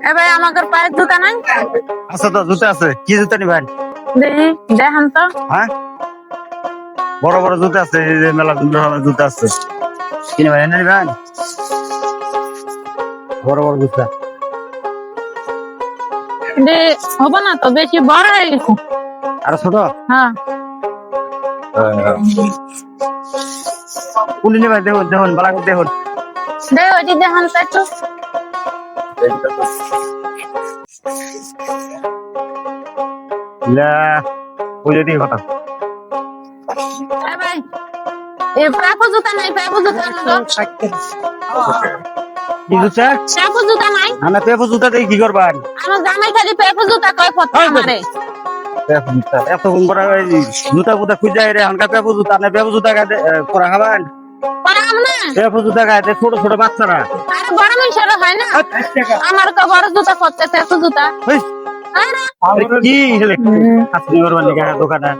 এ ভাই আমাদের পায়ের জুতা নাই? আছে তো, জুতা আছে। কি জুতা নিবেন? দেখি দেখান তো। হ্যাঁ, বড় বড় জুতা আছে, এই যে মেলা জুতা আছে। কি নিবেন? এনে নিবেন? বড় বড় জুতা। হবে না তো, বেশি বড় হয়ে গেছে। আর ছোট? হ্যাঁ কোনটি নিবেন? দেখুন দেখুন, বালা করে দেখুন। ওইটি দেখান তো একটু। লা, ওই যে দিকে কথা। এ ভাই পেপো জুতা নাই, পেপো জুতা আনো তো। কি জুতা? পেপো জুতা নাই? না, পেপো জুতা দিয়ে কি করবেন? আমার জামাই খালি পেপো জুতা কয় কথা আমারে। পেপো জুতা এত গুণ করা, জুতা ফুতা খুঁজে রে হালকা। পেপো জুতা না, পেপো জুতা গায়ে পরা খাবেন? পরাম না। পেপো জুতা গায়ে ছোট ছোট বাচ্চারা। আরে বড় মানুষের হয় না, আমার তো বড় জুতা করতে পেপো জুতা। কি আপনি করবেন দোকানে?